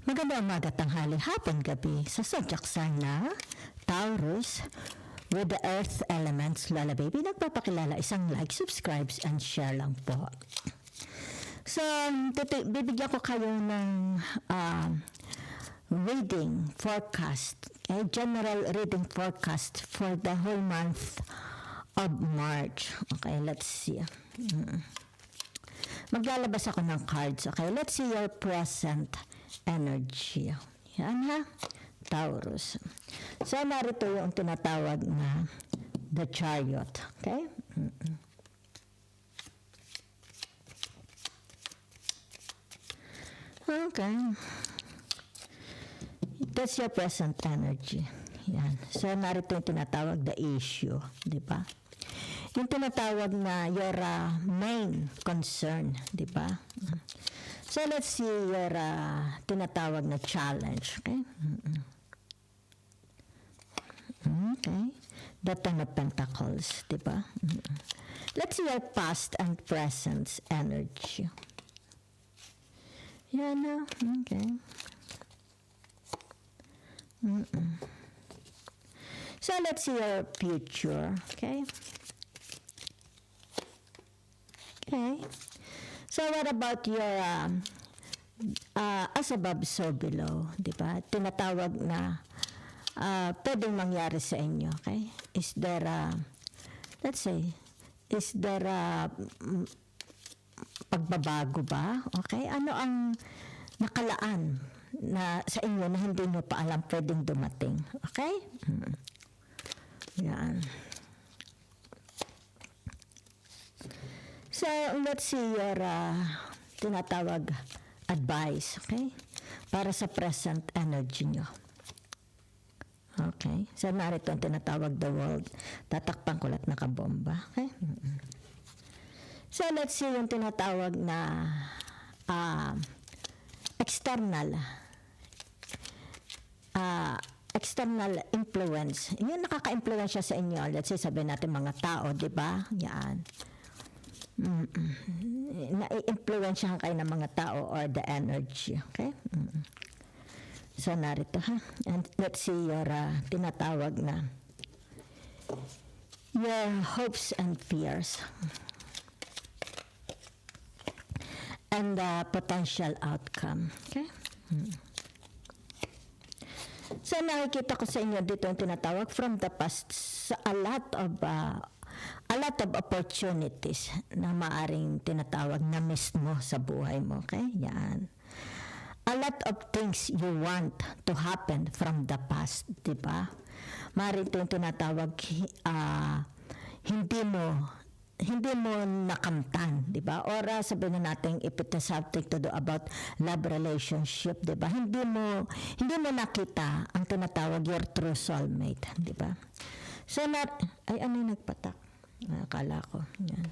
Magandang umaga, tanghali, hapon, gabi sa zodiac sign na Taurus with the earth elements. Lola Baby, nagpapakilala, isang like, subscribes, and share lang po. So, bibigyan ko kayo ng reading forecast, general reading forecast for the whole month of March. Okay, let's see. Maglalabas ako ng cards. Okay, let's see your present energy. Yan ha, Taurus. So, narito yung tinatawag na the chariot. Okay? Okay. That's your present energy. Yan. So, narito yung tinatawag the issue. Di ba? Yung tinatawag na your main concern. Di ba? So, let's see your tinatawag na challenge. Okay? Okay. The Ten of Pentacles. Di ba? Let's see your past and present energy. Yan na. Okay. So, let's see your future. Okay? Okay. So, what about your as above, so below? Diba? Tinatawag na pwedeng mangyari sa inyo. Okay? Is there let's say, is there pagbabago ba? Okay? Ano ang nakalaan na sa inyo na hindi nyo pa alam pwedeng dumating? Okay? Yan. So, let's see your tinatawag advice, okay? Para sa present energy nyo. Okay? So, narito ang tinatawag the world. Tatakpan ko lahat nakabomba. Okay? So, let's see yung tinatawag na external influence. Yung nakaka-influensya sa inyo, let's say sabihin natin mga tao, di ba? Yan. Na-influensyahan kayo ng mga tao or the energy. Okay? So, narito ha. And let's see your tinatawag na your hopes and fears. And the potential outcome. Okay? So, nakikita ko sa inyo dito yung tinatawag from the past sa a lot of opportunities na maaring tinatawag na miss mo sa buhay mo. Okay? Yan. A lot of things you want to happen from the past. Diba? Maaring ito yung tinatawag hindi mo nakamtan, di ba? Or sabihin na natin if it has something to do about love relationship, di ba? Hindi mo nakita ang tinatawag your true soulmate, di ba? So ay ano yung nagpatak? Akala ko. Yan.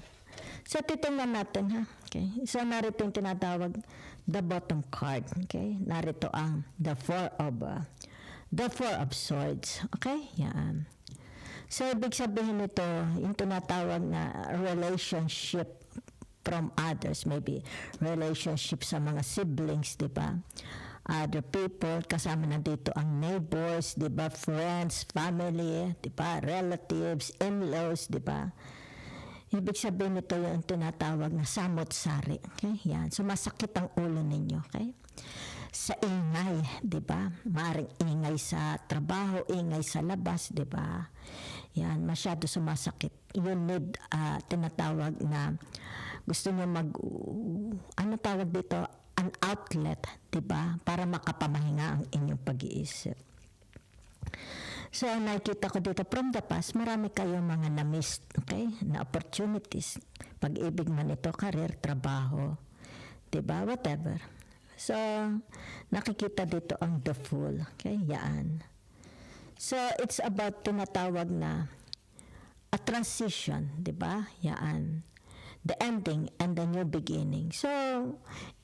So titingnan natin ha. Okay? So narito yung tinatawag the bottom card, okay? Narito ang the four of swords, okay? Yan. So, ibig sabihin nito, yung tinatawag na relationship from others, maybe relationship sa mga siblings, di ba? Other people, kasama na dito ang neighbors, di ba? Friends, family, di ba? Relatives, in-laws, di ba? Ibig sabihin nito yung tinatawag na samot-sari. Okay? Yan. So, masakit ang ulo ninyo. Okay? Sa ingay, di ba? Maaring ingay sa trabaho, ingay sa labas, di ba? Yan, masyado sumasakit. You need tinatawag na gusto niyo ano tawag dito? An outlet, di ba? Para makapamahinga ang inyong pag-iisip. So, nakikita ko dito, from the past, marami kayong mga na-miss, okay? Na opportunities. Pag-ibig man ito, career, trabaho, di ba? Whatever. So, nakikita dito ang the Fool. Okay, yan. So, it's about tinatawag na a transition, di ba? Yan. The ending and the new beginning. So,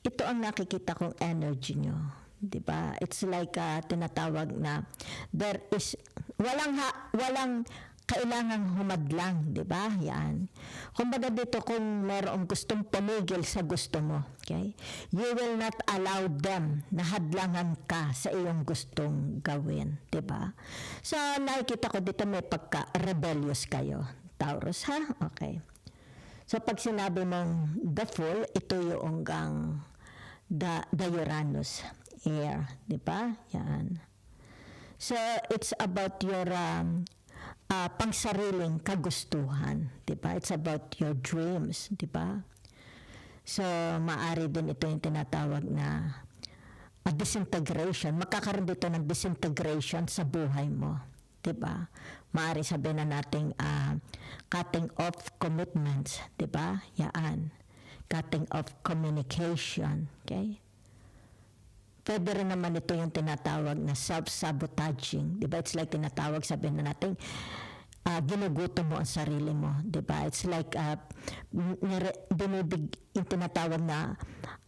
ito ang nakikita kong energy nyo. Di ba? It's like tinatawag na there is walang kailangang humadlang, di ba? Yan. Kumbaga dito, kung mayroong gustong pumigil sa gusto mo, okay? You will not allow them na hadlangan ka sa iyong gustong gawin, di ba? So, nakikita ko dito may pagka-rebellious kayo. Taurus, ha? Okay. So, pag sinabi mong the Fool, ito yung the Uranus, air, di ba? Yan. So, it's about your pangsariling kagustuhan, di ba? It's about your dreams, di ba? So, maari din ito yung tinatawag na disintegration. Magkakaroon dito ng disintegration sa buhay mo, di ba? Maari sabihin na nating cutting off commitments, di ba? Yan. Cutting off communication, okay? Pwede rin naman ito yung tinatawag na self-sabotaging. Diba? It's like tinatawag, sabihin na natin, ginugutom mo ang sarili mo. Diba? It's like yung tinatawag na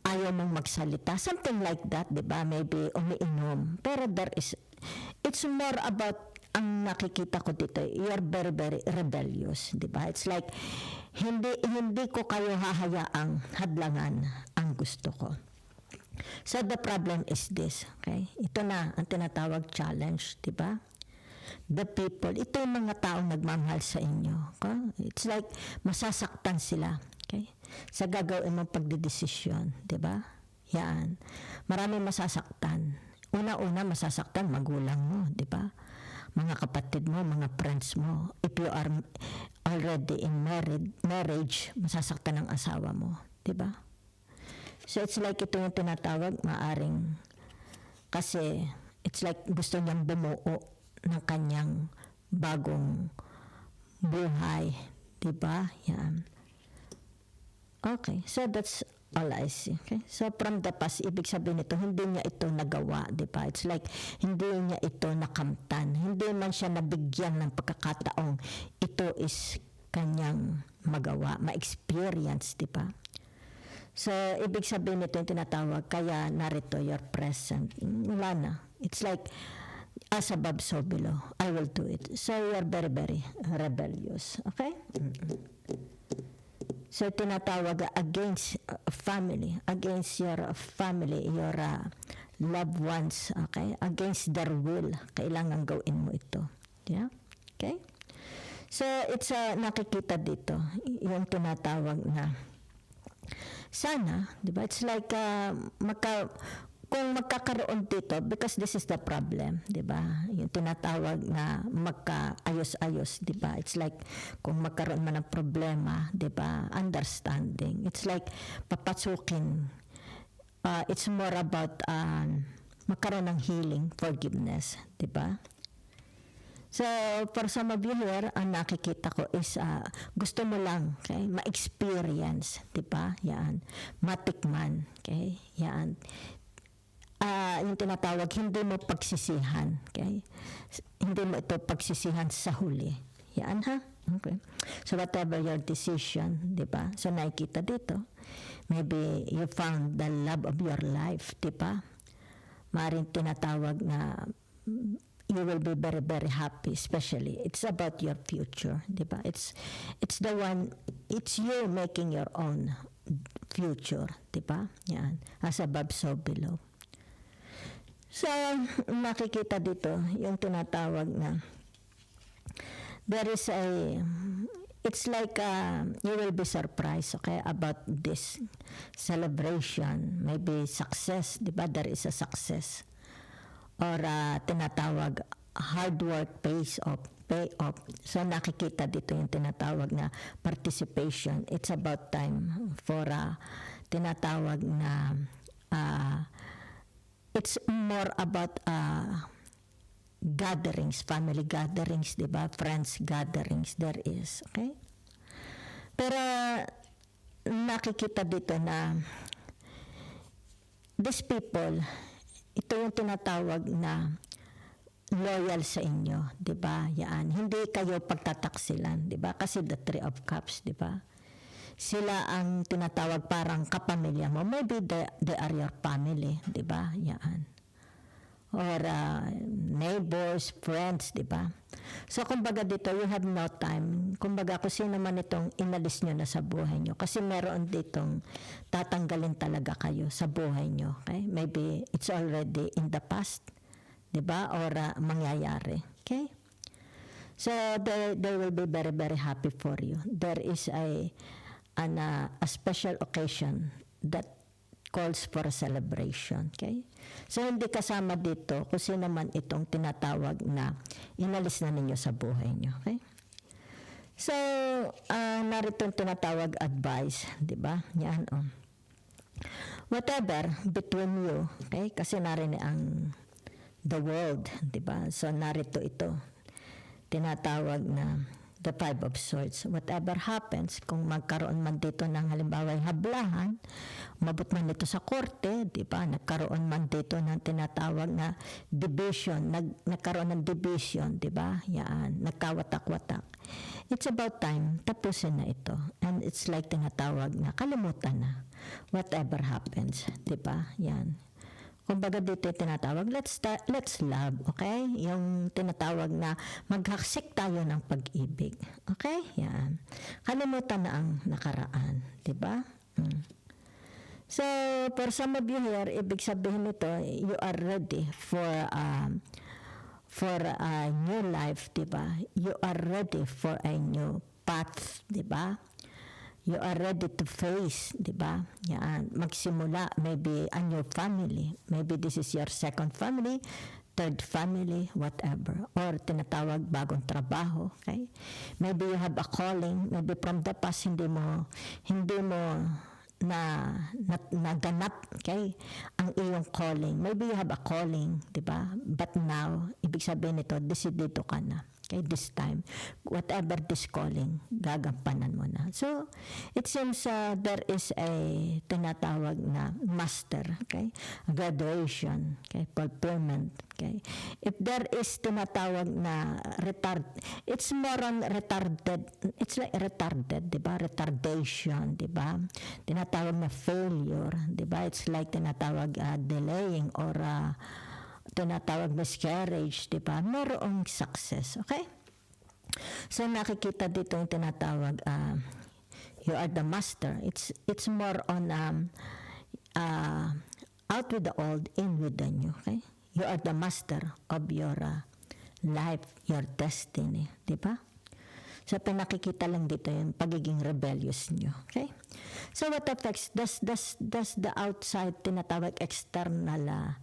ayaw mong magsalita. Something like that, diba? Maybe umiinom. Pero it's more about, ang nakikita ko dito, you're very, very rebellious. Diba? It's like, hindi ko kayo hahayaang hadlangan ang gusto ko. So the problem is this, okay? Ito na ang tinatawag challenge, di ba? The people, ito yung mga taong nagmamahal sa inyo. Okay? It's like masasaktan sila, okay? Sa gagawin mong pagdidesisyon, di ba? Yan. Maraming masasaktan. Una-una masasaktan magulang mo, di ba? Mga kapatid mo, mga friends mo. If you are already in marriage, masasaktan ang asawa mo, di ba? So it's like ito yung tinatawag, maaring, kasi it's like gusto niyang bumuo ng kanyang bagong buhay. Diba? Yan. Okay, so that's all I see. Okay? So from the past, ibig sabihin nito, hindi niya ito nagawa. Diba? It's like, hindi niya ito nakamtan. Hindi man siya nabigyan ng pagkakataong ito is kanyang magawa, ma-experience. Diba? So, ibig sabihin nito yung tinatawag, kaya narito, you're present. Wala na. It's like, as above, so below. I will do it. So, you're very, very rebellious. Okay? So, tinatawag against family, against your family, your loved ones, okay? Against their will. Kailangan gawin mo ito. Yeah? Okay? So, it's nakikita dito, yung tinatawag na sana, di ba? It's like kung magkakaroon dito, because this is the problem, di ba? Yung tinatawag na magkaayos-ayos, di ba? It's like kung magkaroon man ng problema, di ba? Understanding. It's like papasukin. It's more about magkaroon ng healing, forgiveness, di ba? So, for some of you here, ang nakikita ko is gusto mo lang, okay, ma-experience, di ba? Yan. Matikman, okay? Yan. Yung tinatawag, hindi mo pagsisihan, okay? Hindi mo ito pagsisihan sa huli. Yan, ha? Okay. So, whatever your decision, di ba? So, nakikita dito, maybe you found the love of your life, di ba? Maaaring tinatawag na you will be very, very happy, especially it's about your future, di ba? It's the one, it's you making your own future, di ba? Yan, as above, so below. So, makikita dito yung tinatawag na there is it's like you will be surprised, okay, about this celebration, maybe success, di ba? There is a success. Or tinatawag hard work pays off, pay off. So nakikita dito yung tinatawag na participation. It's about time for tinatawag na it's more about gatherings, family gatherings, di ba? Friends gatherings, there is, okay? Pero nakikita dito na these people, ito yung tinatawag na loyal sa inyo, 'di ba? Yan, hindi kayo pagtataksilan, 'di ba? Kasi the Three of Cups, 'di ba? Sila ang tinatawag parang kapamilya mo. Maybe they are your family, 'di ba? Yan. or neighbors, friends, di ba? So, kumbaga dito, you have no time. Kumbaga, kung sino man itong inalis nyo na sa buhay nyo. Kasi meron ditong tatanggalin talaga kayo sa buhay nyo. Okay? Maybe it's already in the past. Di ba? Or mangyayari. Okay? So, they will be very, very happy for you. There is a special occasion that calls for a celebration. Okay? So, hindi kasama dito kung sino man itong tinatawag na inalis na ninyo sa buhay nyo. Okay? So, narito yung tinatawag advice. Diba? Yan, oh. Whatever between you, okay? Kasi narin ang the world, diba? So, narito ito. Tinatawag na the Five of Swords. Whatever happens, kung magkaroon man dito ng halimbawa hablahan, umabot man dito sa korte, di ba? Nagkaroon man dito ng tinatawag na division, nagkaroon ng division, di ba? Yan, nagkawatak-watak. It's about time, tapusin na ito. And it's like tinatawag na kalimutan na. Whatever happens, di ba? Yan. Kumbaga dito tinatawag, let's love, okay? Yung tinatawag na maghaksik tayo ng pag-ibig. Okay? Yan. Kalimutan na ang nakaraan. Diba? So, for some of you here, ibig sabihin nito, you are ready for a new life, diba? You are ready for a new path, diba? You are ready to face, di ba? Yan, magsimula, maybe a new family. Maybe this is your second family, third family, whatever. Or tinatawag bagong trabaho, okay? Maybe you have a calling, maybe from the past hindi mo naganap, okay? Ang iyong calling. Maybe you have a calling, di ba? But now, ibig sabihin nito, desidido ka na. Okay, this time, whatever this calling, gagampanan mo na. So, it seems there is a tinatawag na master, okay? Graduation, okay? Fulfillment, okay? If there is tinatawag na it's more on retarded, it's like retarded, di ba? Retardation, di ba? Tinatawag na failure, di ba? It's like tinatawag delaying or tinatawag miscarriage, di ba? Mayroong success, okay? So, nakikita dito yung tinatawag, you are the master. It's more on out with the old, in with the new, okay? You are the master of your life, your destiny, di ba? So, pinakikita lang dito yung pagiging rebellious nyo, okay? So, what affects, does the outside tinatawag external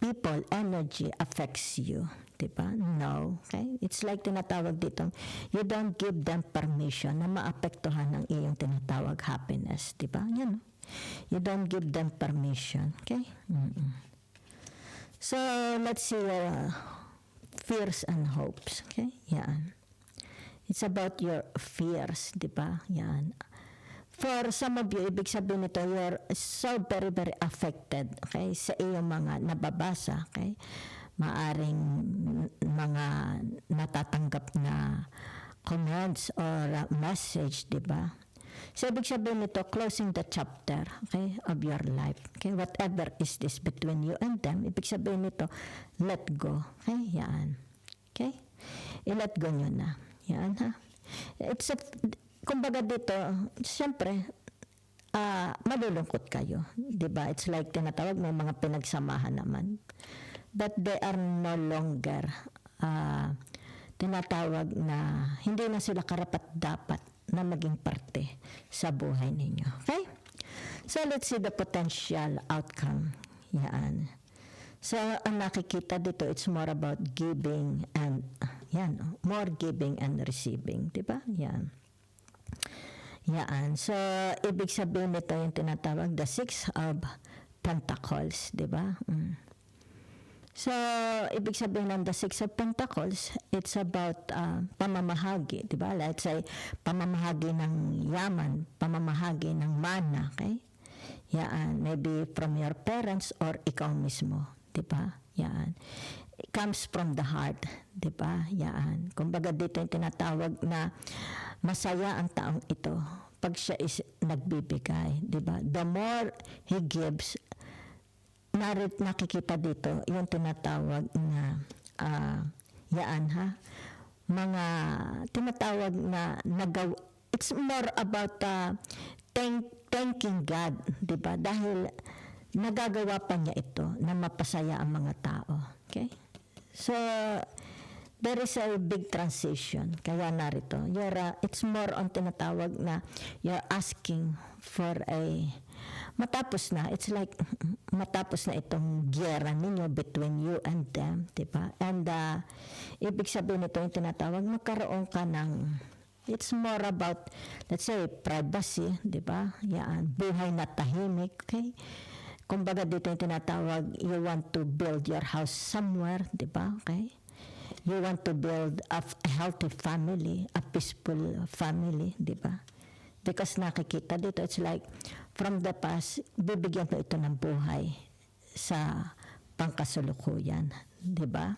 people, energy affects you, diba? No, okay? It's like tinatawag dito, you don't give them permission na maapektuhan ng iyong tinatawag happiness, diba? Yan, you don't give them permission, okay? So, let's see fears and hopes, okay? Yan. It's about your fears, diba? Yan. For some of you, ibig sabihin nito, you're so very, very affected, okay, sa iyong mga nababasa, okay? Maaring mga natatanggap na comments or message, di ba? So, ibig sabihin nito, closing the chapter, okay, of your life, okay? Whatever is this between you and them, ibig sabihin nito, let go, okay? Yan. Okay? I-let go nyo na. Yan, ha? Kumbaga dito, siyempre, malulungkot kayo. Diba? It's like tinatawag, may mga pinagsamahan naman. But they are no longer tinatawag na hindi na sila karapat-dapat na maging parte sa buhay ninyo. Okay? So, let's see the potential outcome. Yan. So, ang nakikita dito, it's more about giving and, more giving and receiving. Diba? Yan. Yan. So, ibig sabihin nito yung tinatawag the Six of Pentacles, di ba? So, ibig sabihin ng the Six of Pentacles, it's about pamamahagi, di ba? Let's say, pamamahagi ng yaman, pamamahagi ng mana, okay? Yan. Maybe from your parents or ikaw mismo, di ba? Yan. It comes from the heart, di ba? Yan. Kumbaga dito yung tinatawag na masaya ang taong ito pag siya is nagbibigay, di ba? The more he gives, nakikita dito yung tinatawag na mga tinatawag na it's more about thanking God, di ba? Dahil nagagawa pa niya ito na mapasaya ang mga tao. Okay? So, there is a big transition. Kaya narito, it's more on tinatawag na you're asking for matapos na, it's like matapos na itong giyera ninyo between you and them, diba? And ibig sabihin nito yung tinatawag, magkaroon ka ng, it's more about, let's say, privacy, diba? Yan, buhay na tahimik, okay? Kumbaga dito yung tinatawag, you want to build your house somewhere, diba? Okay? You want to build a healthy family, a peaceful family, diba? Because nakikita dito, it's like, from the past, bibigyan mo ito ng buhay sa pangkasulukuyan, di ba?